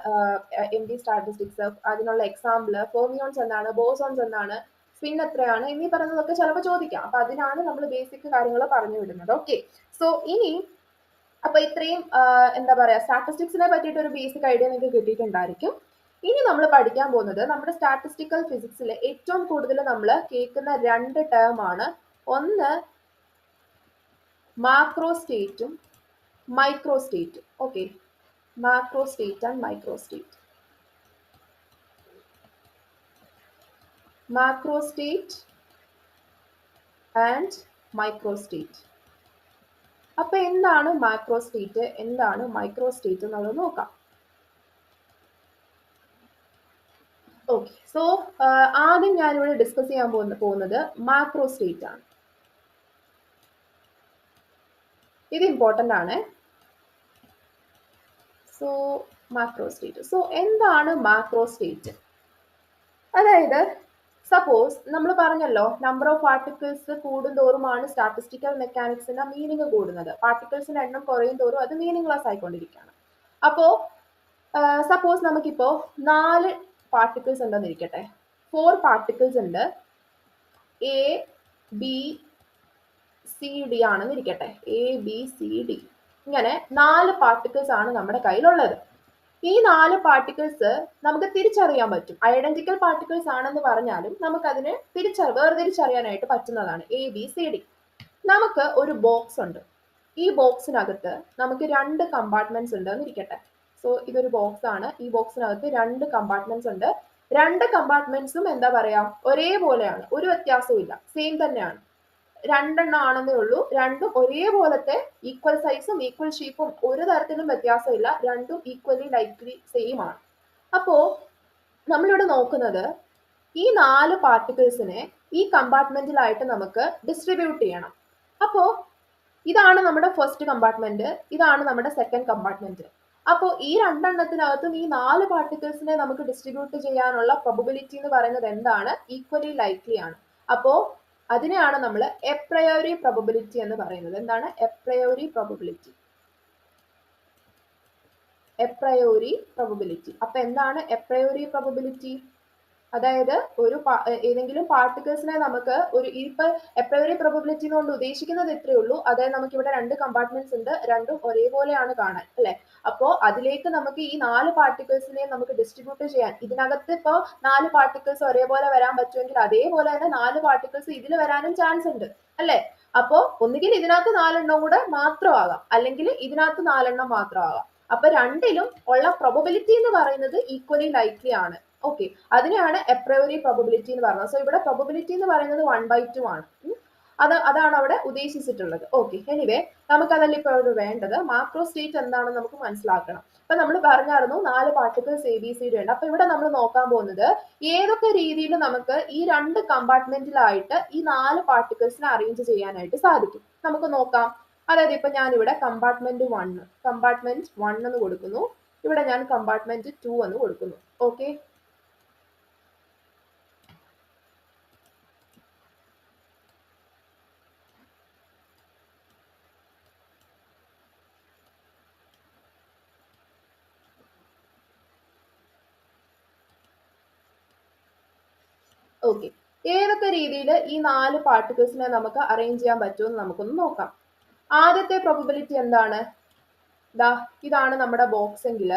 MD സ്റ്റാറ്റിസ്റ്റിക്സ്, അതിനുള്ള എക്സാമ്പിൾ, ഫെർമിയോൺസ് എന്താണ്, ബോസോൺസ് എന്താണ്, സ്പിൻ എത്രയാണ് എന്നീ പറയുന്നതൊക്കെ ചിലപ്പോൾ ചോദിക്കാം. അപ്പൊ അതിനാണ് നമ്മൾ ബേസിക് കാര്യങ്ങൾ പറഞ്ഞു വിടുന്നത്. ഓക്കെ, സോ ഇനി അപ്പൊ ഇത്രയും എന്താ പറയാ, സ്റ്റാറ്റിസ്റ്റിക്സിനെ പറ്റിയിട്ട് ഒരു ബേസിക് ഐഡിയ നിങ്ങൾക്ക് കിട്ടിയിട്ടുണ്ടായിരിക്കും. ഇനി നമ്മൾ പഠിക്കാൻ പോകുന്നത് നമ്മുടെ സ്റ്റാറ്റിസ്റ്റിക്കൽ ഫിസിക്സിലെ ഏറ്റവും കൂടുതൽ നമ്മൾ കേൾക്കുന്ന 2 ടേം ആണ്. ഒന്ന് മാക്രോ സ്റ്റേറ്റും മൈക്രോ സ്റ്റേറ്റും. Okay, macro state and micro state. Macro state and micro state. അപ്പൊ എന്താണ് മാക്രോ സ്റ്റേറ്റ്, എന്താണ് മൈക്രോ സ്റ്റേറ്റ് എന്നുള്ളത് നോക്കാം. ഓക്കെ, സോ ആദ്യം ഞാനിവിടെ ഡിസ്കസ് ചെയ്യാൻ പോകുന്നത് മാക്രോ സ്റ്റേറ്റ് ആണ്. ഇത് ഇമ്പോർട്ടന്റ് ആണ്. So macro state. സോ എന്താണ് മാക്രോ സ്റ്റേറ്റ്? അതായത് സപ്പോസ് നമ്മൾ പറഞ്ഞല്ലോ, നമ്പർ ഓഫ് പാർട്ടിക്കിൾസ് കൂടുന്തോറുമാണ് സ്റ്റാറ്റിസ്റ്റിക്കൽ മെക്കാനിക്സിന്റെ മീനിങ് കൂടുന്നത്. പാർട്ടിക്കിൾസിന്റെ എണ്ണം കുറയും തോറും അത് മീനിങ്ലെസ് ആയിക്കൊണ്ടിരിക്കുകയാണ്. അപ്പോ സപ്പോസ് നമുക്കിപ്പോ 4 പാർട്ടിക്കിൾസ് ഉണ്ടെന്നിരിക്കട്ടെ. 4 പാർട്ടിക്കിൾസ് ഉണ്ട്. A, B, C, D ആണെന്നിരിക്കട്ടെ. A, B, C, D ഇങ്ങനെ 4 പാർട്ടിക്കിൾസ് ആണ് നമ്മുടെ കയ്യിലുള്ളത്. ഈ 4 പാർട്ടിക്കിൾസ് നമുക്ക് തിരിച്ചറിയാൻ പറ്റും. ഐഡന്റിക്കൽ പാർട്ടിക്കിൾസ് ആണെന്ന് പറഞ്ഞാലും നമുക്കതിനെ വേർതിരിച്ചറിയാനായിട്ട് പറ്റുന്നതാണ്. A, B, C, D. നമുക്ക് ഒരു ബോക്സ് ഉണ്ട്. ഈ ബോക്സിനകത്ത് നമുക്ക് 2 കമ്പാർട്ട്മെന്റ്സ് ഉണ്ട് എന്നിരിക്കട്ടെ. സോ ഇതൊരു ബോക്സ് ആണ്. ഈ ബോക്സിനകത്ത് 2 കമ്പാർട്ട്മെന്റ്സ് ഉണ്ട്. 2 കമ്പാർട്ട്മെന്റ്സും എന്താ പറയാ, ഒരേപോലെയാണ്, ഒരു വ്യത്യാസവും ഇല്ല, സെയിം തന്നെയാണ്. രണ്ടെണ്ണം ആണെന്നേ ഉള്ളൂ. രണ്ടും ഒരേപോലത്തെ ഈക്വൽ സൈസും ഈക്വൽ ഷേപ്പും ഒരു തരത്തിലും വ്യത്യാസമില്ല. രണ്ടും ഈക്വലി ലൈക്ലി സെയിം ആണ്. അപ്പോ നമ്മളിവിടെ നോക്കുന്നത് ഈ 4 പാർട്ടിക്കിൾസിനെ ഈ കമ്പാർട്ട്മെന്റിലായിട്ട് നമുക്ക് ഡിസ്ട്രിബ്യൂട്ട് ചെയ്യണം. അപ്പോ ഇതാണ് നമ്മുടെ ഫസ്റ്റ് കമ്പാർട്ട്മെന്റ്, ഇതാണ് നമ്മുടെ സെക്കൻഡ് കമ്പാർട്ട്മെന്റ്. അപ്പോൾ ഈ രണ്ടെണ്ണത്തിനകത്തും ഈ 4 പാർട്ടിക്കിൾസിനെ നമുക്ക് ഡിസ്ട്രിബ്യൂട്ട് ചെയ്യാനുള്ള പ്രോബബിലിറ്റി എന്ന് പറയുന്നത് എന്താണ്? ഈക്വലി ലൈക്ലി ആണ്. അപ്പോ അതിനെയാണ് നമ്മൾ എപ്രയോറി പ്രോബബിലിറ്റി എന്ന് പറയുന്നത്. എന്താണ് എപ്രയോറി പ്രോബബിലിറ്റി? എപ്രയോറി പ്രോബബിലിറ്റി. അപ്പൊ എന്താണ് എപ്രയോറി പ്രോബബിലിറ്റി? അതായത് ഒരു ഏതെങ്കിലും പാർട്ടിക്കിൾസിനെ നമുക്ക് ഇപ്പൊ എപ്രയോറി പ്രോബബിലിറ്റി കൊണ്ട് ഉദ്ദേശിക്കുന്നത് ഇത്രയേ ഉള്ളൂ. അതായത് നമുക്ക് ഇവിടെ 2 കമ്പാർട്ട്മെന്റ്സ് ഉണ്ട്, രണ്ടും ഒരേപോലെയാണ് കാണാൻ, അല്ലെ? അപ്പോ അതിലേക്ക് നമുക്ക് ഈ 4 പാർട്ടിക്കിൾസിനെ നമുക്ക് ഡിസ്ട്രിബ്യൂട്ട് ചെയ്യാൻ, ഇതിനകത്ത് ഇപ്പോ 4 പാർട്ടിക്കിൾസ് ഒരേപോലെ വരാൻ പറ്റുമെങ്കിൽ അതേപോലെ തന്നെ 4 പാർട്ടിക്കിൾസ് ഇതിൽ വരാനും ചാൻസ് ഉണ്ട്, അല്ലെ? അപ്പോ ഒന്നുകിൽ ഇതിനകത്ത് 4 എണ്ണം കൂടെ മാത്രമാകാം, അല്ലെങ്കിൽ ഇതിനകത്ത് 4 എണ്ണം മാത്രമാകാം. അപ്പൊ രണ്ടിലും ഉള്ള പ്രോബബിലിറ്റി എന്ന് പറയുന്നത് ഈക്വലി ലൈക്ലി ആണ്. ഓക്കെ, അതിനെയാണ് എപ്രയോറി പ്രോബബിലിറ്റി എന്ന് പറയുന്നത്. സോ ഇവിടെ പ്രോബബിലിറ്റി എന്ന് പറയുന്നത് 1/2 ആണ്. അതാണ് അവിടെ ഉദ്ദേശിച്ചിട്ടുള്ളത്. ഓക്കെ, എനിവേ നമുക്കതല്ല ഇപ്പോൾ വേണ്ടത്. മാക്രോ സ്റ്റേറ്റ് എന്താണെന്ന് നമുക്ക് മനസ്സിലാക്കണം. അപ്പൊ നമ്മൾ പറഞ്ഞായിരുന്നു 4 പാർട്ടിക്കിൾസ് ABCD ഉണ്ട്. അപ്പൊ ഇവിടെ നമ്മൾ നോക്കാൻ പോകുന്നത് ഏതൊക്കെ രീതിയിൽ നമുക്ക് ഈ 2 കമ്പാർട്ട്മെന്റിലായിട്ട് ഈ 4 പാർട്ടിക്കിൾസിനെ അറേഞ്ച് ചെയ്യാനായിട്ട് സാധിക്കും നമുക്ക് നോക്കാം. അതായത് ഇപ്പൊ ഞാനിവിടെ കമ്പാർട്ട്മെന്റ് 1 എന്ന് കൊടുക്കുന്നു, ഇവിടെ ഞാൻ കമ്പാർട്ട്മെന്റ് 2 എന്ന് കൊടുക്കുന്നു. ഓക്കെ, ഓക്കെ, ഏതൊക്കെ രീതിയിൽ ഈ 4 പാർട്ടിക്കിൾസിനെ നമുക്ക് അറേഞ്ച് ചെയ്യാൻ പറ്റുമെന്ന് നമുക്കൊന്ന് നോക്കാം. ആദ്യത്തെ പ്രോബബിലിറ്റി എന്താണ്? ഇതാണ് നമ്മുടെ ബോക്സ് എങ്കിൽ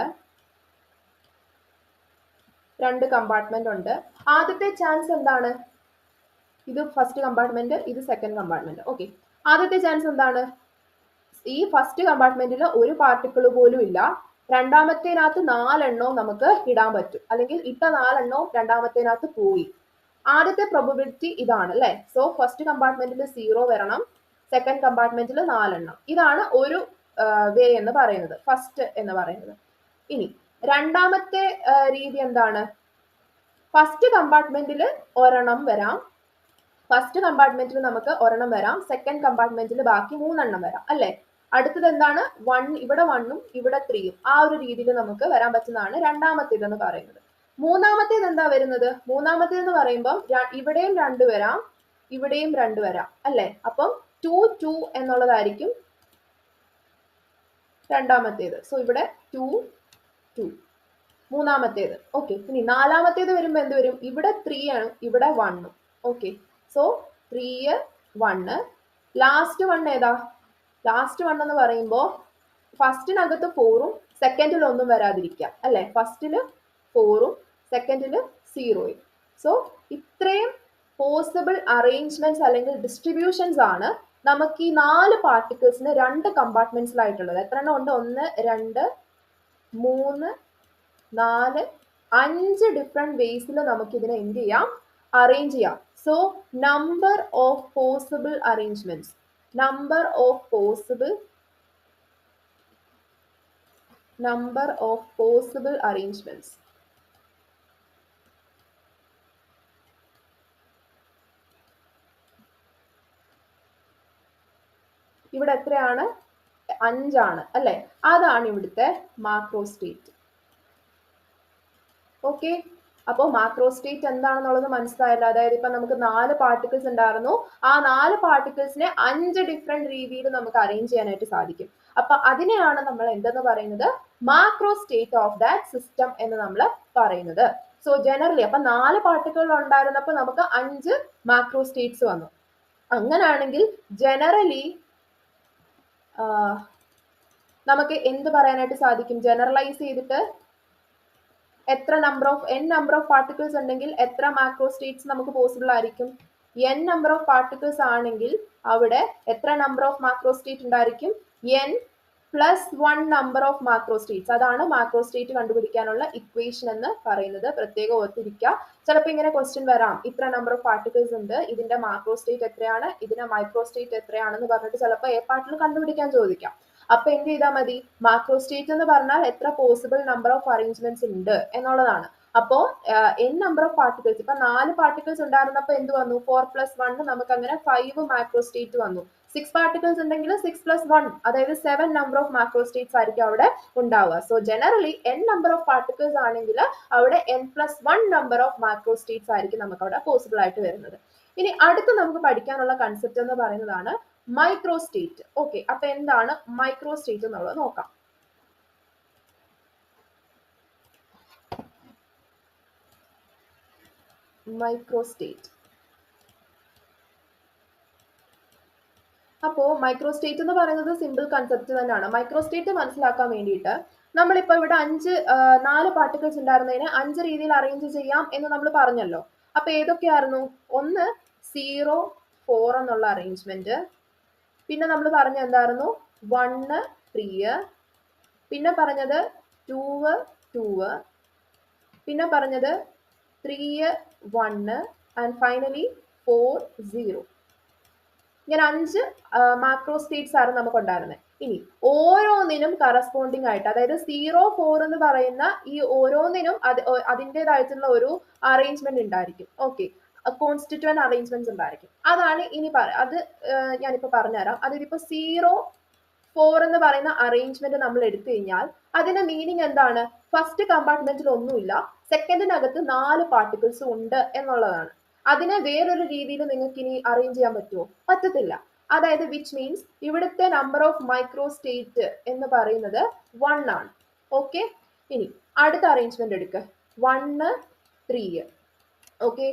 2 കമ്പാർട്ട്മെന്റ് ഉണ്ട്. ആദ്യത്തെ ചാൻസ് എന്താണ്? ഇത് ഫസ്റ്റ് കമ്പാർട്ട്മെന്റ്, ഇത് സെക്കൻഡ് കമ്പാർട്ട്മെന്റ്. ഓക്കെ, ആദ്യത്തെ ചാൻസ് എന്താണ്? ഈ ഫസ്റ്റ് കമ്പാർട്ട്മെന്റിൽ ഒരു പാർട്ടിക്കിൾ പോലും ഇല്ല. രണ്ടാമത്തേനകത്ത് 4 എണ്ണവും നമുക്ക് ഇടാൻ പറ്റും, അല്ലെങ്കിൽ ഇട്ട 4 എണ്ണവും രണ്ടാമത്തേനകത്ത് പോയി. ആദ്യത്തെ പ്രോബബിലിറ്റി ഇതാണ്, അല്ലെ? സോ ഫസ്റ്റ് കമ്പാർട്ട്മെന്റിൽ 0 വരണം, സെക്കൻഡ് കമ്പാർട്ട്മെന്റിൽ 4 എണ്ണം. ഇതാണ് ഒരു വേ എന്ന് പറയുന്നത്, ഫസ്റ്റ് എന്ന് പറയുന്നത്. ഇനി രണ്ടാമത്തെ രീതി എന്താണ്? ഫസ്റ്റ് കമ്പാർട്ട്മെന്റിൽ ഒരെണ്ണം വരാം, സെക്കൻഡ് കമ്പാർട്ട്മെന്റിൽ ബാക്കി 3 എണ്ണം വരാം, അല്ലെ? അടുത്തത് എന്താണ്? ഇവിടെ 1ഉം ഇവിടെ 3ഉം. ആ ഒരു രീതിയിൽ നമുക്ക് വരാൻ പറ്റുന്നതാണ് രണ്ടാമത്തേത് എന്ന് പറയുന്നത്. മൂന്നാമത്തേത് എന്താ വരുന്നത്? മൂന്നാമത്തേത് എന്ന് പറയുമ്പോൾ ഇവിടെയും 2 വരാം, ഇവിടെയും 2 വരാം, അല്ലെ? അപ്പം 2 2 എന്നുള്ളതായിരിക്കും രണ്ടാമത്തേത്. സോ ഇവിടെ 2 2 മൂന്നാമത്തേത്. ഓക്കെ, ഇനി നാലാമത്തേത് വരുമ്പോൾ എന്ത് വരും? ഇവിടെ 3 ആണ്, ഇവിടെ 1ഉം. Okay, so 3 1. ലാസ്റ്റ് 1 ഏതാ? ലാസ്റ്റ് 1 എന്ന് പറയുമ്പോൾ ഫസ്റ്റിനകത്ത് 4ഉം സെക്കൻഡിൽ ഒന്നും വരാതിരിക്കാം, അല്ലെ? ഫസ്റ്റില് 4ഉം സെക്കൻഡിൽ 0ഉം. സോ ഇത്രയും പോസിബിൾ അറേഞ്ച്മെന്റ്സ് അല്ലെങ്കിൽ ഡിസ്ട്രിബ്യൂഷൻസ് ആണ് നമുക്ക് ഈ 4 പാർട്ടിക്കിൾസിന് 2 കമ്പാർട്ട്മെന്റ്സിലായിട്ടുള്ളത്. എത്ര എണ്ണം ഉണ്ട്? 1 2 3 4 5 ഡിഫറെന്റ് വേസിൽ നമുക്ക് ഇതിനെ എന്ത് ചെയ്യാം? അറേഞ്ച് ചെയ്യാം. So number of possible arrangements, number of possible arrangements. ഇവിടെ എത്രയാണ്? 5 ആണ്, അല്ലെ? അതാണ് ഇവിടുത്തെ മാക്രോ സ്റ്റേറ്റ്. ഓക്കെ, അപ്പോൾ മാക്രോ സ്റ്റേറ്റ് എന്താണെന്നുള്ളത് മനസ്സിലായല്ലോ. അതായത് ഇപ്പൊ നമുക്ക് 4 പാർട്ടിക്കിൾസ് ഉണ്ടായിരുന്നു, ആ 4 പാർട്ടിക്കിൾസിനെ 5 ഡിഫറെന്റ് രീതിയിൽ നമുക്ക് അറേഞ്ച് ചെയ്യാനായിട്ട് സാധിക്കും. അപ്പൊ അതിനെയാണ് നമ്മൾ എന്തെന്ന് പറയുന്നത്? Macro state of that system എന്ന് നമ്മൾ പറയുന്നത്. സോ ജനറലി അപ്പൊ 4 പാർട്ടിക്കിൾ ഉണ്ടായിരുന്നപ്പോൾ നമുക്ക് 5 മാക്രോ സ്റ്റേറ്റ്സ് വന്നു. അങ്ങനാണെങ്കിൽ ജനറലി നമുക്ക് എന്ത് പറയാനായിട്ട് സാധിക്കും? ജനറലൈസ് ചെയ്തിട്ട് എത്ര നമ്പർ ഓഫ് പാർട്ടിക്കിൾസ് ഉണ്ടെങ്കിൽ എത്ര മാക്രോ സ്റ്റേറ്റ്സ് നമുക്ക് പോസിബിൾ ആയിരിക്കും? n നമ്പർ ഓഫ് പാർട്ടിക്കിൾസ് ആണെങ്കിൽ അവിടെ എത്ര നമ്പർ ഓഫ് മാക്രോ സ്റ്റേറ്റ് ഉണ്ടായിരിക്കും? n +1 number of macrostates. അതാണ് മാക്രോസ്റ്റേറ്റ് കണ്ടുപിടിക്കാനുള്ള ഇക്വേഷൻ എന്ന് പറയുന്നത്. പ്രത്യേകം ഓർത്തിരിക്കുക. ചിലപ്പോൾ ഇങ്ങനെ ക്വസ്റ്റ്യൻ വരാം, ഇത്ര നമ്പർ ഓഫ് പാർട്ടിക്കിൾസ് ഉണ്ട്, ഇതിന്റെ മാക്രോസ്റ്റേറ്റ് എത്രയാണ്, ഇതിന്റെ മൈക്രോസ്റ്റേറ്റ് എത്രയാണെന്ന് പറഞ്ഞിട്ട് ചിലപ്പോൾ എ പാർട്ടിൽ കണ്ടുപിടിക്കാൻ ചോദിക്കാം. അപ്പൊ എന്ത് ചെയ്താൽ മതി, മാക്രോസ്റ്റേറ്റ് എന്ന് പറഞ്ഞാൽ എത്ര പോസിബിൾ നമ്പർ ഓഫ് അറേഞ്ച്മെന്റ്സ് ഉണ്ട് എന്നുള്ളതാണ്. അപ്പോ n നമ്പർ ഓഫ് പാർട്ടിക്കിൾസ്, ഇപ്പൊ 4 പാർട്ടിക്കിൾസ് ഉണ്ടായിരുന്നപ്പോ എന്ത് വന്നു, 4+1 നമുക്ക് അങ്ങനെ 5 മാക്രോസ്റ്റേറ്റ് വന്നു. 6 പാർട്ടിക്കിൾസ് ഉണ്ടെങ്കിൽ 6+1, അതായത് 7 നമ്പർ ഓഫ് മാക്രോസ്റ്റേറ്റ്സ് ആയിരിക്കും അവിടെ ഉണ്ടാവുക. So generally n number of particles ആണെങ്കിൽ അവിടെ n+1 നമ്പർ ഓഫ് മാക്രോസ്റ്റേറ്റ്സ് ആയിരിക്കും നമുക്ക് അവിടെ പോസിബിൾ ആയിട്ട് വരുന്നത്. ഇനി അടുത്ത് നമുക്ക് പഠിക്കാനുള്ള കൺസെപ്റ്റ് എന്ന് പറയുന്നതാണ് മൈക്രോസ്റ്റേറ്റ്. ഓക്കെ, അപ്പൊ എന്താണ് മൈക്രോസ്റ്റേറ്റ് എന്നുള്ളത് നോക്കാം. മൈക്രോസ്റ്റേറ്റ്. അപ്പോൾ മൈക്രോസ്റ്റേറ്റ് എന്ന് പറയുന്നത് സിമ്പിൾ കൺസെപ്റ്റ് തന്നെയാണ്. മൈക്രോസ്റ്റേറ്റ് മനസ്സിലാക്കാൻ വേണ്ടിയിട്ട് നമ്മളിപ്പോൾ ഇവിടെ 4 പാർട്ടിക്കിൾസ് ഉണ്ടായിരുന്നതിന് 5 രീതിയിൽ അറേഞ്ച് ചെയ്യാം എന്ന് നമ്മൾ പറഞ്ഞല്ലോ. അപ്പൊ ഏതൊക്കെയായിരുന്നു? ഒന്ന് 0, 4 എന്നുള്ള അറേഞ്ച്മെന്റ്. പിന്നെ നമ്മൾ പറഞ്ഞ എന്തായിരുന്നു? 1, 3. പിന്നെ പറഞ്ഞത് 2, 2. പിന്നെ പറഞ്ഞത് 3, 1 ആൻഡ് ഫൈനലി 4, 0. ഇങ്ങനെ 5 മാക്രോസ്റ്റേറ്റ്സ് ആണ് നമുക്ക് ഉണ്ടായിരുന്നത്. ഇനി ഓരോന്നിനും കറസ്പോണ്ടിങ് ആയിട്ട്, അതായത് 0, 4 എന്ന് പറയുന്ന ഈ ഓരോന്നിനും അതിൻ്റെതായിട്ടുള്ള ഒരു അറേഞ്ച്മെന്റ് ഉണ്ടായിരിക്കും. ഓക്കെ, കോൺസ്റ്റിറ്റ്യൂവന്റ് അറേഞ്ച്മെന്റ്സ് ഉണ്ടായിരിക്കും. അതാണ് ഇനി അത് ഞാനിപ്പോ പറഞ്ഞുതരാം. അതിപ്പോ 0, 4 എന്ന് പറയുന്ന അറേഞ്ച്മെന്റ് നമ്മൾ എടുത്തു കഴിഞ്ഞാൽ അതിന്റെ മീനിങ് എന്താണ്? ഫസ്റ്റ് കമ്പാർട്ട്മെന്റിൽ ഒന്നുമില്ല, സെക്കൻഡിനകത്ത് 4 പാർട്ടിക്കിൾസ് ഉണ്ട് എന്നുള്ളതാണ്. അതിനെ വേറൊരു രീതിയിൽ നിങ്ങൾക്ക് ഇനി അറേഞ്ച് ചെയ്യാൻ പറ്റുമോ? പറ്റത്തില്ല. അതായത് വിച്ച് മീൻസ് ഇവിടുത്തെ നമ്പർ ഓഫ് മൈക്രോസ്റ്റേറ്റ് എന്ന് പറയുന്നത് 1 ആണ്. ഓക്കെ, ഇനി അടുത്ത അറേഞ്ച്മെന്റ് എടുക്കുക, 1, 3. ഓക്കെ,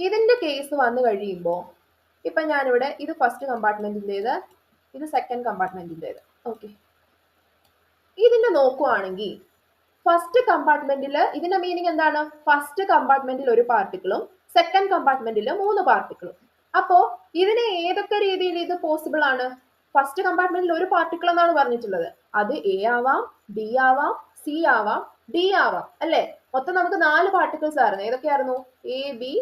ഇതിന്റെ കേസ് വന്നു കഴിയുമ്പോൾ ഇപ്പൊ ഞാനിവിടെ ഇത് ഫസ്റ്റ് കമ്പാർട്ട്മെന്റിൻ്റെത്, ഇത് സെക്കൻഡ് കമ്പാർട്ട്മെന്റിൻ്റെത്. ഓക്കെ, ഇതിന്റെ നോക്കുവാണെങ്കിൽ ഫസ്റ്റ് കമ്പാർട്ട്മെന്റിൽ ഇതിന്റെ മീനിങ് എന്താണ്? ഫസ്റ്റ് കമ്പാർട്ട്മെന്റിൽ ഒരു പാർട്ടിക്കിളും സെക്കൻഡ് കമ്പാർട്ട്മെന്റിൽ 3 പാർട്ടിക്കിളും. അപ്പോ ഇതിന് ഏതൊക്കെ രീതിയിൽ ഇത് പോസിബിൾ ആണ്? ഫസ്റ്റ് കമ്പാർട്ട്മെന്റിൽ ഒരു പാർട്ടിക്കിൾ എന്നാണ് പറഞ്ഞിട്ടുള്ളത്. അത് എ ആവാം, ബി ആവാം, സി ആവാം, ഡി ആവാം, അല്ലെ? മൊത്തം നമുക്ക് 4 പാർട്ടിക്കിൾസ് ആയിരുന്നു. ഏതൊക്കെയായിരുന്നു? എ, ബി,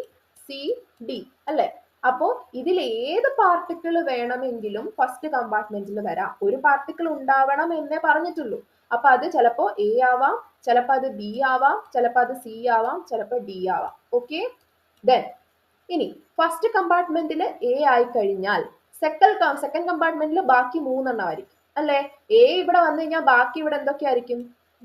സി, ഡി, അല്ലെ? അപ്പോ ഇതിൽ ഏത് പാർട്ടിക്കിൾ വേണമെങ്കിലും ഫസ്റ്റ് കമ്പാർട്ട്മെന്റിൽ വരാം. ഒരു പാർട്ടിക്കിൾ ഉണ്ടാവണം എന്നേ പറഞ്ഞിട്ടുള്ളൂ. അപ്പൊ അത് ചിലപ്പോ എ ആവാം, ചിലപ്പോ അത് ബി ആവാം, ചിലപ്പോ അത് സി ആവാം, ചിലപ്പോ ഡി ആവാം. ഓക്കെ, ദെൻ ഇനി ഫസ്റ്റ് കമ്പാർട്ട്മെന്റിൽ എ ആയി കഴിഞ്ഞാൽ സെക്കൻഡ് കമ്പാർട്ട്മെന്റിൽ ബാക്കി 3 എണ്ണം ആയിരിക്കും, അല്ലെ? എ ഇവിടെ വന്നു കഴിഞ്ഞാൽ ബാക്കി ഇവിടെ എന്തൊക്കെയായിരിക്കും?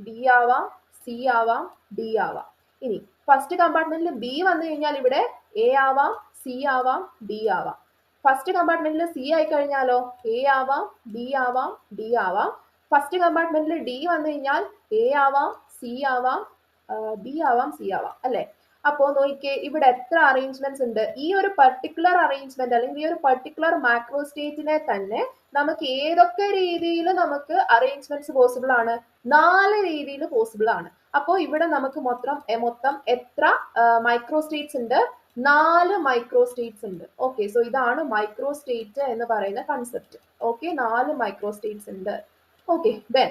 ബി ആവാം, സി ആവാം, ഡി ആവാം. ഇനി ഫസ്റ്റ് കമ്പാർട്ട്മെന്റിൽ ബി വന്നു കഴിഞ്ഞാൽ ഇവിടെ എ ആവാം, സി ആവാം, ഡി ആവാം. ഫസ്റ്റ് കമ്പാർട്ട്മെന്റിൽ സി ആയി കഴിഞ്ഞാലോ എ ആവാം, ബി ആവാം, ഡി ആവാം. ഫസ്റ്റ് കമ്പാർട്ട്മെന്റിൽ ഡി വന്നു കഴിഞ്ഞാൽ എ ആവാം, സി ആവാം, ബി ആവാം, സി ആവാം, അല്ലെ? അപ്പോ നോക്കിക്കേ, ഇവിടെ എത്ര അറേഞ്ച്മെന്റ്സ് ഉണ്ട്? ഈ ഒരു പർട്ടിക്കുലർ അറേഞ്ച്മെന്റ് അല്ലെങ്കിൽ ഈ ഒരു പർട്ടിക്കുലർ മാക്രോസ്റ്റേറ്റിനെ തന്നെ നമുക്ക് ഏതൊക്കെ രീതിയിൽ നമുക്ക് അറേഞ്ച്മെന്റ്സ് പോസിബിൾ ആണ്? 4 രീതിയിൽ പോസിബിൾ ആണ്. അപ്പോൾ ഇവിടെ നമുക്ക് മൊത്തം എത്ര മൈക്രോസ്റ്റേറ്റ്സ് ഉണ്ട്? 4 മൈക്രോസ്റ്റേറ്റ്സ് ഉണ്ട്. ഓക്കെ, സോ ഇതാണ് മൈക്രോസ്റ്റേറ്റ് എന്ന് പറയുന്ന കൺസെപ്റ്റ്. ഓക്കെ, 4 മൈക്രോസ്റ്റേറ്റ്സ് ഉണ്ട്. ഓക്കെ, ദെൻ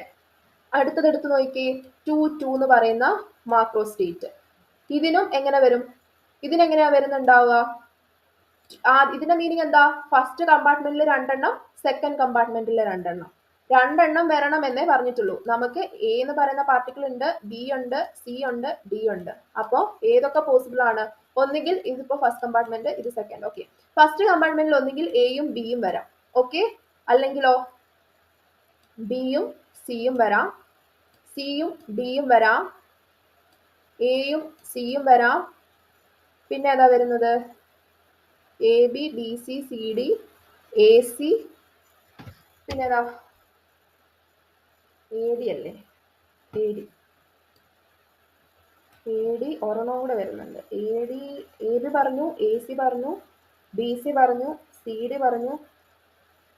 അടുത്തത് എടുത്ത് നോക്കിയേ, 2, 2 എന്ന് പറയുന്ന മാക്രോസ്റ്റേറ്റ്. ഇതിനും എങ്ങനെ വരും? ഇതിനെങ്ങനെയാ വരുന്നുണ്ടാവുക? ഇതിന്റെ മീനിങ് എന്താ? ഫസ്റ്റ് കമ്പാർട്ട്മെന്റിൽ 2 എണ്ണം, സെക്കൻഡ് കമ്പാർട്ട്മെന്റിൽ 2 എണ്ണം. 2 എണ്ണം വരണം എന്നേ പറഞ്ഞിട്ടുള്ളൂ. നമുക്ക് എ എന്ന് പറയുന്ന പാർട്ടിക്കിൾ ഉണ്ട്, ബി ഉണ്ട്, സി ഉണ്ട്, ഡി ഉണ്ട്. അപ്പോ ഏതൊക്കെ പോസിബിൾ ആണ്? ഒന്നുകിൽ ഇതിപ്പോ ഫസ്റ്റ് കമ്പാർട്ട്മെന്റ്, ഇത് സെക്കൻഡ്. ഓക്കെ, ഫസ്റ്റ് കമ്പാർട്ട്മെന്റിൽ ഒന്നുകിൽ എയും ബിയും വരാം. ഓക്കെ, അല്ലെങ്കിലോ ബിയും സിയും വരാം, സിയും ഡിയും വരാം, എയും സിയും വരാം. പിന്നെ ഏതാ വരുന്നത്? A B, B C, C D, A C, പിന്നെ ഏതാ? എ ഡി അല്ലേ? എ ഡി ഒരെണ്ണം കൂടെ വരുന്നുണ്ട്. എ ബി പറഞ്ഞു, എ സി പറഞ്ഞു, ബി സി പറഞ്ഞു, സി ഡി പറഞ്ഞു,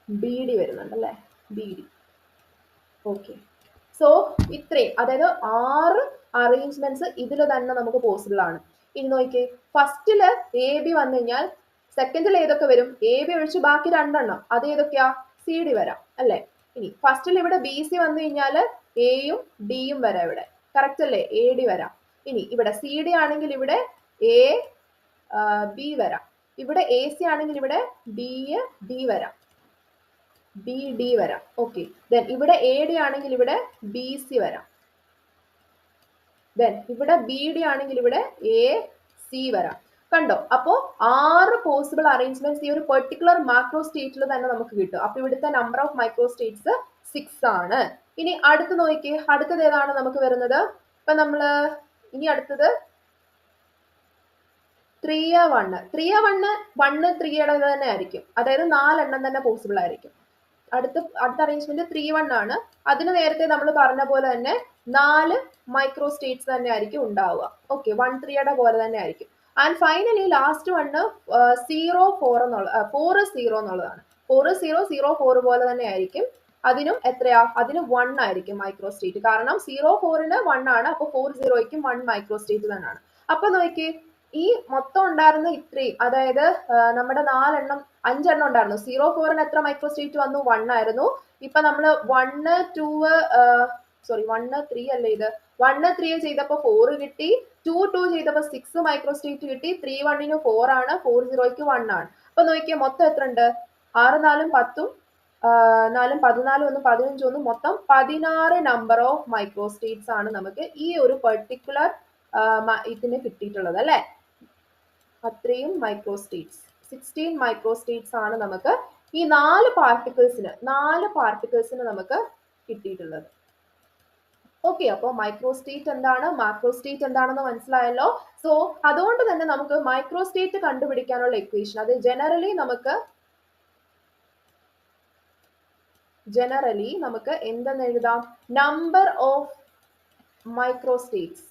ബി ഡി വരുന്നുണ്ട് അല്ലേ? B D. ഓക്കെ, സോ ഇത്രയും, അതായത് 6 അറേഞ്ച്മെന്റ്സ് ഇതിൽ തന്നെ നമുക്ക് പോസിബിൾ ആണ്. ഇനി നോക്കിയേ, ഫസ്റ്റില് എ ബി വന്നു കഴിഞ്ഞാൽ സെക്കൻഡിൽ ഏതൊക്കെ വരും? എ ബി ഒഴിച്ച് ബാക്കി 2 എണ്ണം, അത് ഏതൊക്കെയാ? സി ഡി വരാം, അല്ലെ? ഇനി ഫസ്റ്റിൽ ഇവിടെ ബി സി വന്നു കഴിഞ്ഞാൽ എയും ഡിയും വരാം ഇവിടെ. കറക്റ്റ് അല്ലേ? എ ഡി വരാം. ഇനി ഇവിടെ സി ഡി ആണെങ്കിൽ ഇവിടെ എ ബി വരാം. ഇവിടെ എ സി ആണെങ്കിൽ ഇവിടെ ഡി ഡി വരാം, ബി ഡി വരാം. ഓക്കെ. ദെൻ ഇവിടെ എ ഡി ആണെങ്കിൽ ഇവിടെ ബി സി വരാം. ദെൻ ഇവിടെ ബി ഡി ആണെങ്കിൽ ഇവിടെ എ സി വരാം. കണ്ടോ? അപ്പോ 6 പോസിബിൾ അറേഞ്ച്മെന്റ്സ് ഈ ഒരു പെർട്ടിക്കുലർ മാക്രോ സ്റ്റേറ്റിൽ തന്നെ നമുക്ക് കിട്ടും. അപ്പൊ ഇവിടുത്തെ നമ്പർ ഓഫ് മൈക്രോ സ്റ്റേറ്റ്സ് 6 ആണ്. ഇനി അടുത്ത് നോക്കിയേ, അടുത്തത് ഏതാണ് നമുക്ക് വരുന്നത്? ഇപ്പൊ നമ്മള് ഇനി അടുത്തത് 3A1. 3A1 1 3യുടെ തന്നെ ആയിരിക്കും, അതായത് 4 എണ്ണം തന്നെ പോസിബിൾ ആയിരിക്കും. അടുത്ത അറേഞ്ച്മെന്റ് 3-1 ആണ്. അതിന് നേരത്തെ നമ്മൾ പറഞ്ഞ പോലെ തന്നെ 4 മൈക്രോ സ്റ്റേറ്റ്സ് തന്നെ ആയിരിക്കും ഉണ്ടാവുക. ഓക്കെ, 1 3യുടെ പോലെ തന്നെ ആയിരിക്കും. ആൻഡ് ഫൈനലി ലാസ്റ്റ് 1 0 4 എന്നുള്ള 4 0 എന്നുള്ളതാണ്. 4 0 0 4 പോലെ തന്നെ ആയിരിക്കും. അതിനും എത്രയാ? അതിന് 1 ആയിരിക്കും മൈക്രോ സ്റ്റേറ്റ്. കാരണം 0 4ന് 1 ആണ്, അപ്പൊ 4 0യ്ക്കും 1 മൈക്രോ സ്റ്റേറ്റ് തന്നെയാണ്. അപ്പൊ നോക്കിയേ, ഈ മൊത്തം ഉണ്ടായിരുന്ന ഇത്രയും, അതായത് നമ്മുടെ 5 എണ്ണം ഉണ്ടായിരുന്നു. 0 4ന് എത്ര മൈക്രോ സ്റ്റേറ്റ് വന്നു? 1 ആയിരുന്നു. ഇപ്പൊ നമ്മള് 1 2 1 3 അല്ലേ ഇത്? 1 3 ചെയ്തപ്പോ 4 കിട്ടി, 2 2 ചെയ്തപ്പോ 6 മൈക്രോ സ്റ്റേറ്റ് കിട്ടി. 3 1ന് 4 ആണ്, 4 0യ്ക്ക് 1 ആണ്. അപ്പൊ നോക്കിയാൽ മൊത്തം എത്ര ഉണ്ട്? 6 4 10 4 14 1 15 1 മൊത്തം 16 നമ്പർ ഓഫ് മൈക്രോ സ്റ്റേറ്റ്സ് ആണ് നമുക്ക് ഈ ഒരു പെർട്ടിക്കുലർ ഇതിന് കിട്ടിയിട്ടുള്ളത് അല്ലെ. അത്രയും മൈക്രോ സ്റ്റേറ്റ്സ്, 16 മൈക്രോ സ്റ്റേറ്റ്സ് ആണ് നമുക്ക് ഈ 4 പാർട്ടിക്കിൾസിന് നമുക്ക് കിട്ടിയിട്ടുള്ളത്. ഓക്കെ, അപ്പോൾ മൈക്രോ സ്റ്റേറ്റ് എന്താണ്, മാക്രോ സ്റ്റേറ്റ് എന്താണെന്ന് മനസ്സിലായല്ലോ. സോ അതുകൊണ്ട് തന്നെ നമുക്ക് മൈക്രോ സ്റ്റേറ്റ് കണ്ടുപിടിക്കാനുള്ള ഇക്വേഷൻ, അത് ജനറലി നമുക്ക് എന്തെന്ന് എഴുതാം? നമ്പർ ഓഫ് മൈക്രോ സ്റ്റേറ്റ്സ്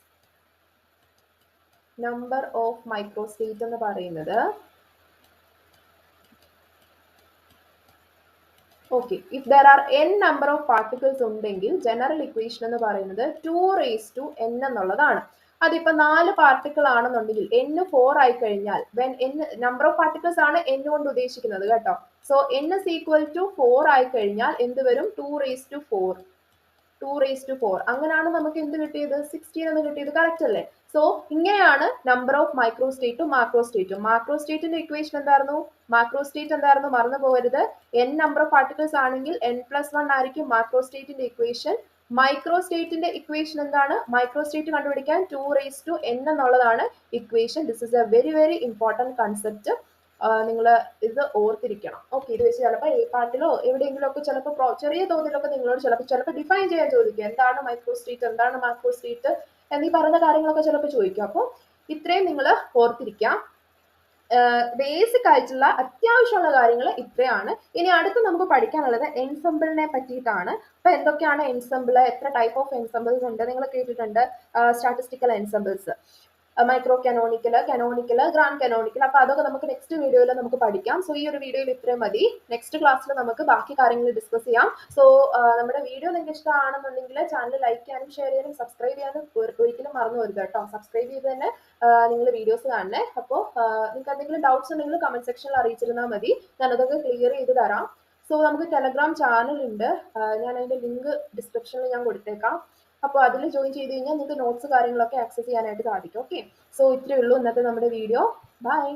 എന്ന് പറയുന്നത്, okay, if there are n number of particles ഉണ്ടെങ്കിൽ ജനറൽ ഇക്വേഷൻ എന്ന് പറയുന്നത് 2n എന്നുള്ളതാണ്. അതിപ്പോ 4 പാർട്ടിക്കിൾ ആണെന്നുണ്ടെങ്കിൽ n 4 ആയി കഴിഞ്ഞാൽ, നമ്പർ ഓഫ് പാർട്ടിക്കിൾസ് ആണ് n കൊണ്ട് ഉദ്ദേശിക്കുന്നത് കേട്ടോ. So n is equal to 4 ആയി കഴിഞ്ഞാൽ എന്ത് വരും? 2 4. അങ്ങനെയാണ് നമുക്ക് എന്ത് കിട്ടിയത്? 16 എന്ന് കിട്ടിയത്. കറക്റ്റ് അല്ലേ? സോ ഇങ്ങനെയാണ് നമ്പർ ഓഫ് മൈക്രോ സ്റ്റേറ്റും മാക്രോ സ്റ്റേറ്റും. മാക്രോ സ്റ്റേറ്റിന്റെ ഇക്വേഷൻ എന്തായിരുന്നു? മറന്നു പോകരുത്. n നമ്പർ ഓഫ് പാർട്ടിക്കിൾസ് ആണെങ്കിൽ n+1 ആയിരിക്കും മാക്രോ സ്റ്റേറ്റിന്റെ ഇക്വേഷൻ. മൈക്രോ സ്റ്റേറ്റിന്റെ ഇക്വേഷൻ എന്താണ്? മൈക്രോ സ്റ്റേറ്റ് കണ്ടുപിടിക്കാൻ 2n എന്നുള്ളതാണ് equation. This is A very very important concept. നിങ്ങൾ ഇത് ഓർത്തിരിക്കണം. ഓക്കെ, ഇത് വെച്ച് ചിലപ്പോൾ പാട്ടിലോ എവിടെയെങ്കിലും ഒക്കെ ചിലപ്പോൾ ചെറിയ തോതിലൊക്കെ നിങ്ങളോട് ചിലപ്പോൾ ഡിഫൈൻ ചെയ്യാൻ ചോദിക്കും, എന്താണ് മൈക്രോ സ്റ്റേറ്റ്, എന്താണ് മാക്രോ സ്റ്റേറ്റ് എന്നീ പറയുന്ന കാര്യങ്ങളൊക്കെ ചിലപ്പോൾ ചോദിക്കും. അപ്പോൾ ഇത്രയും നിങ്ങൾ ഓർത്തിരിക്കാം. ബേസിക് ആയിട്ടുള്ള അത്യാവശ്യമുള്ള കാര്യങ്ങൾ ഇത്രയാണ്. ഇനി അടുത്ത് നമുക്ക് പഠിക്കാനുള്ളത് എൻസെമ്പിളിനെ പറ്റിയിട്ടാണ്. അപ്പൊ എന്തൊക്കെയാണ് എൻസെമ്പിൾ, എത്ര ടൈപ്പ് ഓഫ് എൻസെമ്പിൾസ് ഉണ്ട്? നിങ്ങൾ കേട്ടിട്ടുണ്ട് statistical ensembles, micro canonical, grand canonical. അപ്പൊ അതൊക്കെ നമുക്ക് നെക്സ്റ്റ് വീഡിയോയിൽ നമുക്ക് പഠിക്കാം. സോ ഈ ഒരു വീഡിയോയിൽ ഇത്രയും മതി. നെക്സ്റ്റ് ക്ലാസ്സിൽ നമുക്ക് ബാക്കി കാര്യങ്ങൾ ഡിസ്കസ് ചെയ്യാം. സോ നമ്മുടെ വീഡിയോ നിങ്ങൾക്ക് ഇഷ്ടമാണെന്നുണ്ടെങ്കിൽ ചാനൽ ലൈക്ക് ചെയ്യാനും ഷെയർ ചെയ്യാനും സബ്സ്ക്രൈബ് ചെയ്യാനും ഒരിക്കലും മറന്നു വരുത് കേട്ടോ. സബ്സ്ക്രൈബ് ചെയ്ത് തന്നെ നിങ്ങൾ വീഡിയോസ് കാണണേ. അപ്പോൾ നിങ്ങൾക്ക് എന്തെങ്കിലും ഡൗട്ട്സ് ഉണ്ടെങ്കിൽ കമന്റ് സെക്ഷനിൽ അറിയിച്ചിരുന്നാൽ മതി, ഞാനതൊക്കെ ക്ലിയർ ചെയ്ത് തരാം. സോ നമുക്ക് ടെലഗ്രാം ചാനൽ ഉണ്ട്, ഞാൻ അതിന്റെ ലിങ്ക് ഡിസ്ക്രിപ്ഷനിൽ ഞാൻ കൊടുത്തേക്കാം. അപ്പോൾ അതിൽ ജോയിൻ ചെയ്ത് കഴിഞ്ഞാൽ നിങ്ങൾക്ക് നോട്ട്സ് കാര്യങ്ങളൊക്കെ ആക്സസ് ചെയ്യാനായിട്ട് സാധിക്കും. ഓക്കെ, സോ ഇത്രയേ ഉള്ളൂ ഇന്നത്തെ നമ്മുടെ വീഡിയോ. ബൈ.